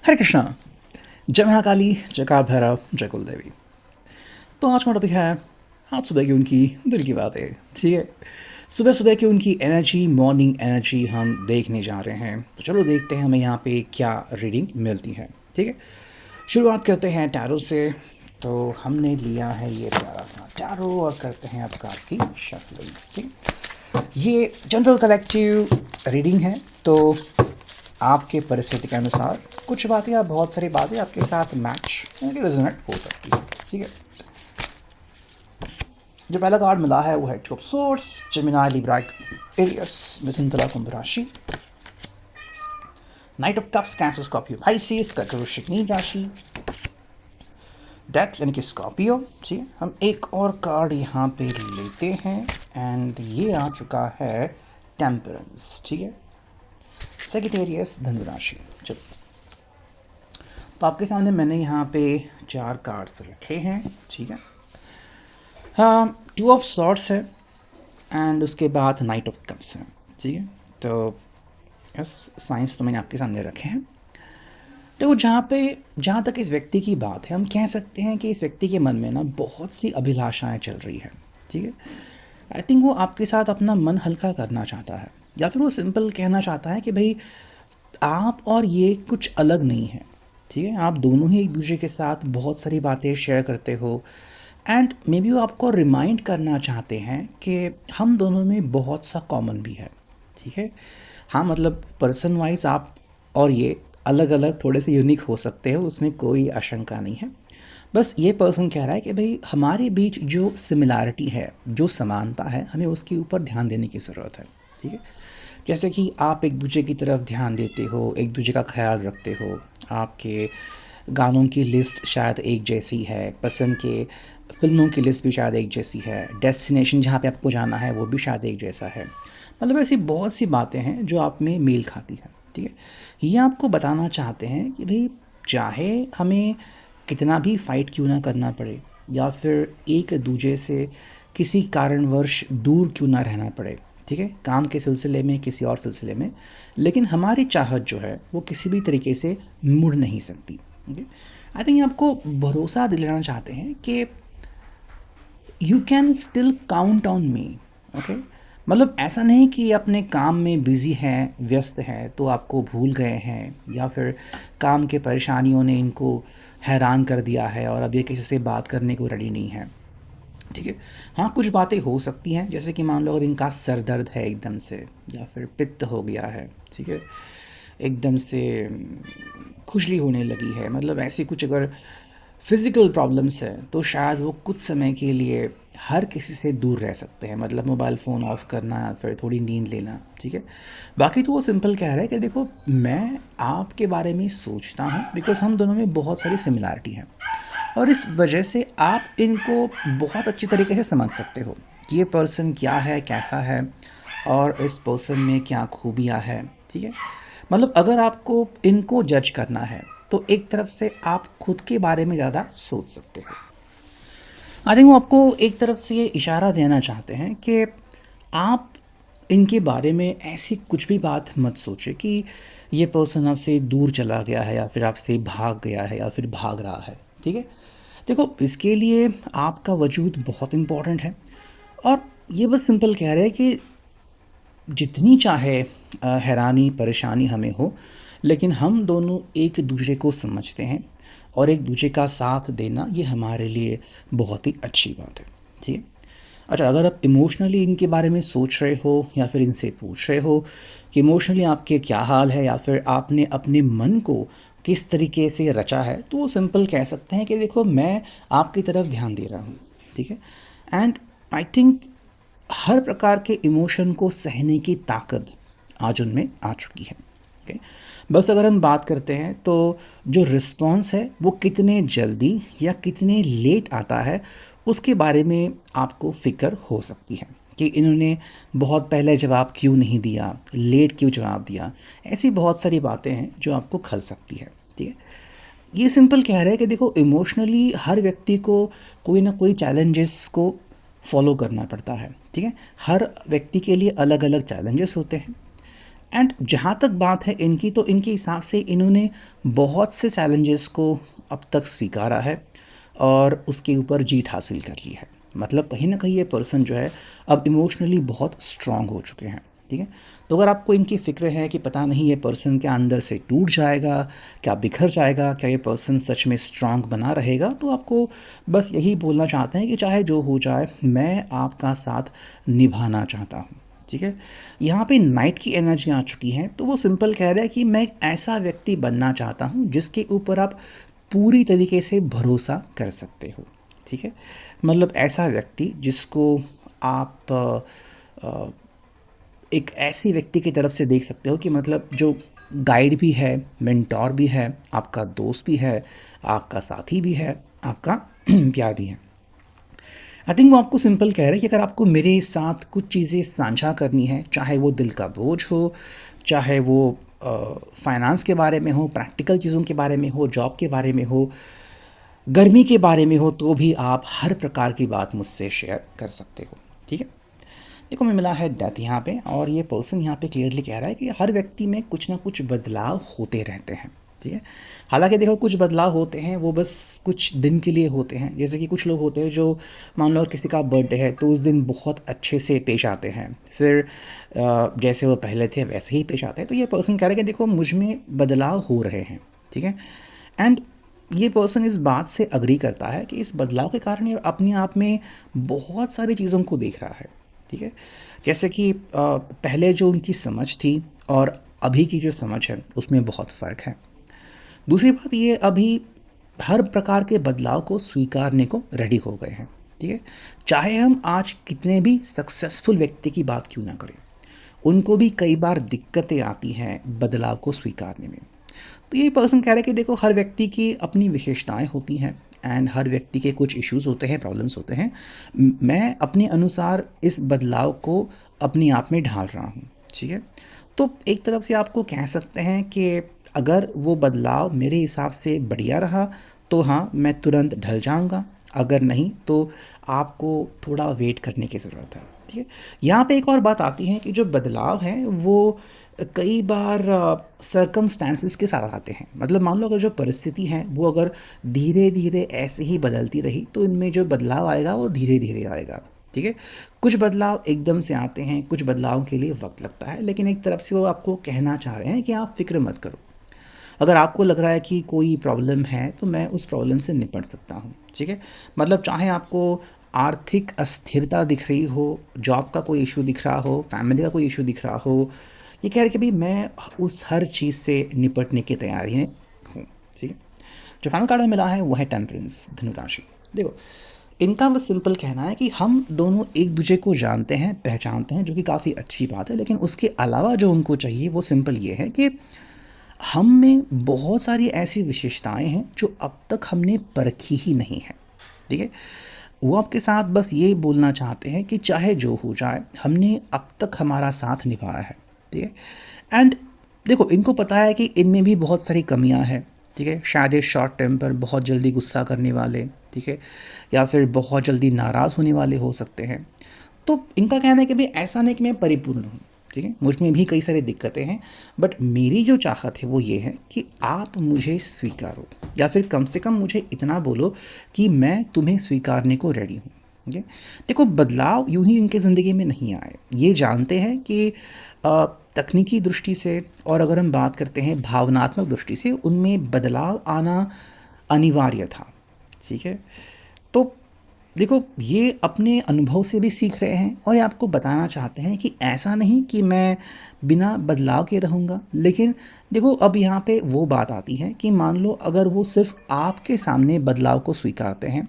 हरे कृष्णा। जय महाकाली, जय काल भैरव, जय कुल देवी। तो आज का टॉपिक है आज सुबह की उनकी दिल की बातें। ठीक है, सुबह सुबह की उनकी एनर्जी, मॉर्निंग एनर्जी हम देखने जा रहे हैं। तो चलो देखते हैं हमें यहाँ पे क्या रीडिंग मिलती है। ठीक है, शुरुआत करते हैं टैरो से। तो हमने लिया है ये प्यारा सा टैरो और करते हैं अब कार्ड्स की शफलिंग। ठीक है, ये जनरल कलेक्टिव रीडिंग है। तो आपके परिस्थिति के अनुसार कुछ बातें या बहुत सारी बातें आपके साथ मैच यानी रेजोनेट हो सकती है। ठीक है, जो पहला कार्ड मिला है वो है two of swords, Gemini, Libra, Aries, मिथुन, तुला, कुंभ राशि, knight of cups, Cancer, Scorpio, Pisces, कर्क, वृश्चिक, मीन राशि, डेथ यानी कि स्कॉर्पियो। ठीक है, हम एक और कार्ड यहाँ पे लेते हैं एंड ये आ चुका है टेम्परेंस। ठीक है, सेजिटेरियस, धनु राशि। चलो, तो आपके सामने मैंने यहाँ पे 4 कार्ड्स रखे हैं। ठीक है, हाँ, टू ऑफ सॉर्ड्स है एंड उसके बाद नाइट ऑफ कप्स है। ठीक है, तो यस, साइंस तो मैंने आपके सामने रखे हैं। तो जहाँ तक इस व्यक्ति की बात है, हम कह सकते हैं कि इस व्यक्ति के मन में ना बहुत सी अभिलाषाएं चल रही है। ठीक है, आई थिंक वो आपके साथ अपना मन हल्का करना चाहता है, या फिर वो सिंपल कहना चाहता है कि भाई आप और ये कुछ अलग नहीं है। ठीक है, आप दोनों ही एक दूसरे के साथ बहुत सारी बातें शेयर करते हो एंड मे बी वो आपको रिमाइंड करना चाहते हैं कि हम दोनों में बहुत सा कॉमन भी है। ठीक है, हाँ, मतलब पर्सन वाइज आप और ये अलग अलग थोड़े से यूनिक हो सकते हो, उसमें कोई आशंका नहीं है। बस ये पर्सन कह रहा है कि भाई हमारे बीच जो सिमिलैरिटी है, जो समानता है, हमें उसके ऊपर ध्यान देने की ज़रूरत है। ठीक है, जैसे कि आप एक दूसरे की तरफ ध्यान देते हो, एक दूसरे का ख्याल रखते हो, आपके गानों की लिस्ट शायद एक जैसी है, पसंद के फ़िल्मों की लिस्ट भी शायद एक जैसी है, डेस्टिनेशन जहाँ पे आपको जाना है वो भी शायद एक जैसा है। मतलब ऐसी बहुत सी बातें हैं जो आप में मेल खाती हैं। ठीक है, ये आपको बताना चाहते हैं कि भाई चाहे हमें कितना भी फ़ाइट क्यों ना करना पड़े, या फिर एक दूसरे से किसी कारणवश दूर क्यों ना रहना पड़े, ठीक है, काम के सिलसिले में, किसी और सिलसिले में, लेकिन हमारी चाहत जो है वो किसी भी तरीके से मुड़ नहीं सकती। ओके, आई थिंक आपको भरोसा दिलाना चाहते हैं कि you can still count on me. Okay, मतलब ऐसा नहीं कि अपने काम में बिज़ी हैं, व्यस्त हैं, तो आपको भूल गए हैं, या फिर काम के परेशानियों ने इनको हैरान कर दिया है और अब ये किसी से बात करने को रेडी नहीं है। ठीक है, हाँ, कुछ बातें हो सकती हैं, जैसे कि मान लो अगर इनका सर दर्द है एकदम से, या फिर पित्त हो गया है, ठीक है, एकदम से खुजली होने लगी है, मतलब ऐसी कुछ अगर फिज़िकल प्रॉब्लम्स है, तो शायद वो कुछ समय के लिए हर किसी से दूर रह सकते हैं, मतलब मोबाइल फ़ोन ऑफ करना या फिर थोड़ी नींद लेना। ठीक है, बाकी तो वो सिंपल कह रहा है कि देखो मैं आपके बारे में सोचता हूँ, बिकॉज़ हम दोनों में बहुत सारी सिमिलैरिटी है और इस वजह से आप इनको बहुत अच्छी तरीके से समझ सकते हो कि ये पर्सन क्या है, कैसा है, और इस पर्सन में क्या खूबियाँ हैं। ठीक है, मतलब अगर आपको इनको जज करना है तो एक तरफ से आप खुद के बारे में ज़्यादा सोच सकते हो। आई थिंक वो आपको एक तरफ से ये इशारा देना चाहते हैं कि आप इनके बारे में ऐसी कुछ भी बात मत सोचें कि ये पर्सन आपसे दूर चला गया है, या फिर आपसे भाग गया है, या फिर भाग रहा है। ठीक है, देखो इसके लिए आपका वजूद बहुत इम्पोर्टेंट है, और ये बस सिंपल कह रहे हैं कि जितनी चाहे हैरानी परेशानी हमें हो, लेकिन हम दोनों एक दूसरे को समझते हैं और एक दूसरे का साथ देना ये हमारे लिए बहुत ही अच्छी बात है। ठीक है, अच्छा, अगर आप इमोशनली इनके बारे में सोच रहे हो या फिर इनसे पूछ रहे हो कि इमोशनली आपके क्या हाल है, या फिर आपने अपने मन को किस तरीके से रचा है, तो वो सिंपल कह सकते हैं कि देखो मैं आपकी तरफ ध्यान दे रहा हूँ। ठीक है, एंड आई थिंक हर प्रकार के इमोशन को सहने की ताकत आज उनमें आ चुकी है। ओके, बस अगर हम बात करते हैं तो जो रिस्पॉन्स है वो कितने जल्दी या कितने लेट आता है, उसके बारे में आपको फ़िक्र हो सकती है कि इन्होंने बहुत पहले जवाब क्यों नहीं दिया, लेट क्यों जवाब दिया। ऐसी बहुत सारी बातें हैं जो आपको खल सकती है। ठीक है, ये सिंपल कह रहा है कि देखो इमोशनली हर व्यक्ति को कोई ना कोई चैलेंजेस को फॉलो करना पड़ता है। ठीक है, हर व्यक्ति के लिए अलग अलग चैलेंजेस होते हैं एंड जहाँ तक बात है इनकी, तो इनके हिसाब से इन्होंने बहुत से चैलेंजेस को अब तक स्वीकारा है और उसके ऊपर जीत हासिल कर ली है। मतलब कहीं ना कहीं ये पर्सन जो है अब इमोशनली बहुत स्ट्रांग हो चुके हैं। ठीक है, तो अगर आपको इनकी फ़िक्र है कि पता नहीं ये पर्सन क्या अंदर से टूट जाएगा, क्या बिखर जाएगा, क्या ये पर्सन सच में स्ट्रांग बना रहेगा, तो आपको बस यही बोलना चाहते हैं कि चाहे जो हो जाए मैं आपका साथ निभाना चाहता हूँ। ठीक है, यहाँ पे नाइट की एनर्जी आ चुकी है, तो वो सिंपल कह रहा है कि मैं एक ऐसा व्यक्ति बनना चाहता हूँ जिसके ऊपर आप पूरी तरीके से भरोसा कर सकते हो। ठीक है, मतलब ऐसा व्यक्ति जिसको आप एक ऐसी व्यक्ति की तरफ से देख सकते हो कि मतलब जो गाइड भी है, मेंटोर भी है, आपका दोस्त भी है, आपका साथी भी है, आपका प्यार भी है। आई थिंक वो आपको सिंपल कह रहे हैं कि अगर आपको मेरे साथ कुछ चीज़ें साझा करनी है, चाहे वो दिल का बोझ हो, चाहे वो फाइनेंस के बारे में हो, प्रैक्टिकल चीज़ों के बारे में हो, जॉब के बारे में हो, गर्मी के बारे में हो, तो भी आप हर प्रकार की बात मुझसे शेयर कर सकते हो। ठीक है, देखो मैं मिला है डेथ यहाँ पे, और ये पर्सन यहाँ पे क्लियरली कह रहा है कि हर व्यक्ति में कुछ ना कुछ बदलाव होते रहते हैं। ठीक है, हालांकि देखो कुछ बदलाव होते हैं वो बस कुछ दिन के लिए होते हैं। जैसे कि कुछ लोग होते हैं जो मान लो किसी का बर्थडे है तो उस दिन बहुत अच्छे से पेश आते हैं, फिर जैसे वो पहले थे वैसे ही पेश आते हैं। तो ये पर्सन कह रहा है कि देखो मुझ में बदलाव हो रहे हैं। ठीक है, एंड ये पर्सन इस बात से अग्री करता है कि इस बदलाव के कारण ये अपने आप में बहुत सारी चीज़ों को देख रहा है। ठीक है, जैसे कि पहले जो उनकी समझ थी और अभी की जो समझ है उसमें बहुत फ़र्क है। दूसरी बात ये अभी हर प्रकार के बदलाव को स्वीकारने को रेडी हो गए हैं। ठीक है, चाहे हम आज कितने भी सक्सेसफुल व्यक्ति की बात क्यों ना करें, उनको भी कई बार दिक्कतें आती हैं बदलाव को स्वीकारने में। तो ये पर्सन कह रहा है कि देखो हर व्यक्ति की अपनी विशेषताएं होती हैं एंड हर व्यक्ति के कुछ इश्यूज होते हैं, प्रॉब्लम्स होते हैं। मैं अपने अनुसार इस बदलाव को अपने आप में ढाल रहा हूँ। ठीक है, तो एक तरफ से आपको कह सकते हैं कि अगर वो बदलाव मेरे हिसाब से बढ़िया रहा तो हाँ मैं तुरंत ढल जाऊँगा, अगर नहीं तो आपको थोड़ा वेट करने की ज़रूरत है। ठीक है, यहाँ पे एक और बात आती है कि जो बदलाव है वो कई बार सर्कमस्टांसिस के साथ आते हैं। मतलब मान लो अगर जो परिस्थिति है वो अगर धीरे धीरे ऐसे ही बदलती रही तो इनमें जो बदलाव आएगा वो धीरे धीरे आएगा। ठीक है, कुछ बदलाव एकदम से आते हैं, कुछ बदलाव के लिए वक्त लगता है, लेकिन एक तरफ से वो आपको कहना चाह रहे हैं कि आप फिक्र मत करो। अगर आपको लग रहा है कि कोई प्रॉब्लम है तो मैं उस प्रॉब्लम से निपट सकता हूँ। ठीक है, मतलब चाहे आपको आर्थिक अस्थिरता दिख रही हो, जॉब का कोई इशू दिख रहा हो, फैमिली का कोई इशू दिख रहा हो, ये कह रहे कि भाई मैं उस हर चीज़ से निपटने की तैयारी में हूँ। ठीक है, जो फाइनल कार्ड में मिला है वो है टेम्परेंस, धनुराशि। देखो इनका बस सिंपल कहना है कि हम दोनों एक दूसरे को जानते हैं, पहचानते हैं, जो कि काफ़ी अच्छी बात है, लेकिन उसके अलावा जो उनको चाहिए वो सिंपल ये है कि हम में बहुत सारी ऐसी विशेषताएं हैं जो अब तक हमने परखी ही नहीं है। ठीक है, वो आपके साथ बस ये बोलना चाहते हैं कि चाहे जो हो जाए हमने अब तक हमारा साथ निभाया है। ठीक है, एंड देखो इनको पता है कि इनमें भी बहुत सारी कमियां हैं। ठीक है, शायद ये शॉर्ट टेम्पर, बहुत जल्दी गुस्सा करने वाले, ठीक है, या फिर बहुत जल्दी नाराज़ होने वाले हो सकते हैं। तो इनका कहना है कि भाई ऐसा नहीं कि मैं परिपूर्ण हूँ। ठीक है, मुझ में भी कई सारी दिक्कतें हैं, बट मेरी जो चाहत है वो ये है कि आप मुझे स्वीकारो, या फिर कम से कम मुझे इतना बोलो कि मैं तुम्हें स्वीकारने को रेडी हूँ। ठीक है, देखो बदलाव यूं ही इनके ज़िंदगी में नहीं आए, ये जानते हैं कि तकनीकी दृष्टि से और अगर हम बात करते हैं भावनात्मक दृष्टि से उनमें बदलाव आना अनिवार्य था। ठीक है, तो देखो ये अपने अनुभव से भी सीख रहे हैं और ये आपको बताना चाहते हैं कि ऐसा नहीं कि मैं बिना बदलाव के रहूँगा। लेकिन देखो अब यहाँ पे वो बात आती है कि मान लो अगर वो सिर्फ आपके सामने बदलाव को स्वीकारते हैं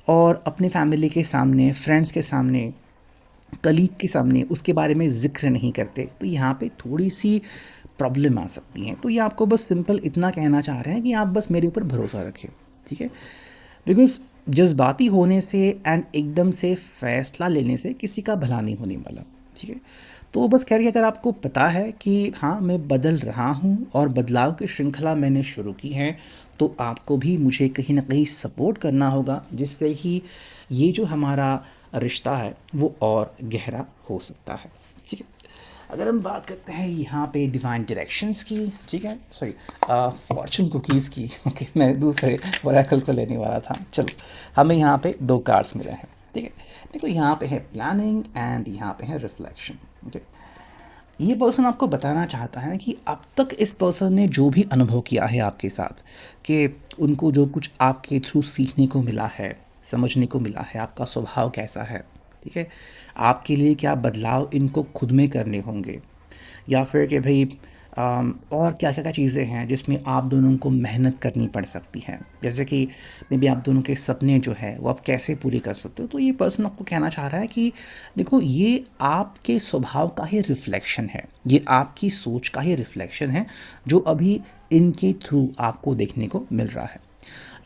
और अपने फैमिली के सामने, फ्रेंड्स के सामने, कलीग के सामने उसके बारे में ज़िक्र नहीं करते, तो यहाँ पे थोड़ी सी प्रॉब्लम आ सकती हैं। तो ये आपको बस सिंपल इतना कहना चाह रहे हैं कि आप बस मेरे ऊपर भरोसा रखें। ठीक है, बिकॉज़ जज्बाती होने से एंड एकदम से फैसला लेने से किसी का भला नहीं होने वाला। ठीक है, तो वो बस कह रही है अगर आपको पता है कि हाँ मैं बदल रहा हूँ और बदलाव की श्रृंखला मैंने शुरू की है, तो आपको भी मुझे कहीं ना कहीं सपोर्ट करना होगा, जिससे ही ये जो हमारा रिश्ता है वो और गहरा हो सकता है। ठीक है, अगर हम बात करते हैं यहाँ पे डिवाइन डायरेक्शंस की, ठीक है, सॉरी, फॉर्चून कुकीज़ की, ओके, मैं दूसरे ओरेकल को लेने वाला था। चलो, हमें यहाँ पे 2 कार्ड्स मिले हैं, ठीक है। देखो, यहाँ पे है प्लानिंग एंड यहाँ पे है रिफ्लेक्शन, ओके। ये पर्सन आपको बताना चाहता है कि अब तक इस पर्सन ने जो भी अनुभव किया है आपके साथ, कि उनको जो कुछ आपके थ्रू सीखने को मिला है, समझने को मिला है, आपका स्वभाव कैसा है, ठीक है, आपके लिए क्या बदलाव इनको खुद में करने होंगे, या फिर कि भाई और क्या क्या क्या चीज़ें हैं जिसमें आप दोनों को मेहनत करनी पड़ सकती है, जैसे कि मे बी आप दोनों के सपने जो है वो आप कैसे पूरे कर सकते हो। तो ये पर्सन आपको कहना चाह रहा है कि देखो, ये आपके स्वभाव का ही रिफ्लेक्शन है, ये आपकी सोच का ही रिफ्लेक्शन है जो अभी इनके थ्रू आपको देखने को मिल रहा है।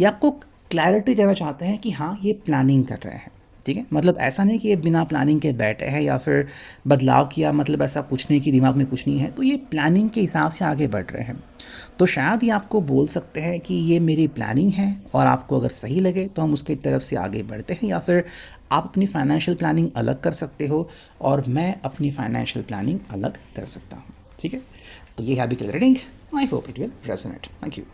ये आपको क्लैरिटी देना चाहते हैं कि हाँ, ये प्लानिंग कर रहे हैं, ठीक है। मतलब ऐसा नहीं कि ये बिना प्लानिंग के बैठे हैं या फिर बदलाव किया, मतलब ऐसा कुछ नहीं कि दिमाग में कुछ नहीं है, तो ये प्लानिंग के हिसाब से आगे बढ़ रहे हैं। तो शायद ये आपको बोल सकते हैं कि ये मेरी प्लानिंग है और आपको अगर सही लगे तो हम उसकी तरफ से आगे बढ़ते हैं, या फिर आप अपनी फाइनेंशियल प्लानिंग अलग कर सकते हो और मैं अपनी फाइनेंशियल प्लानिंग अलग कर सकता हूँ, ठीक है। तो ये है अभी की reading. I hope it will resonate. Thank you.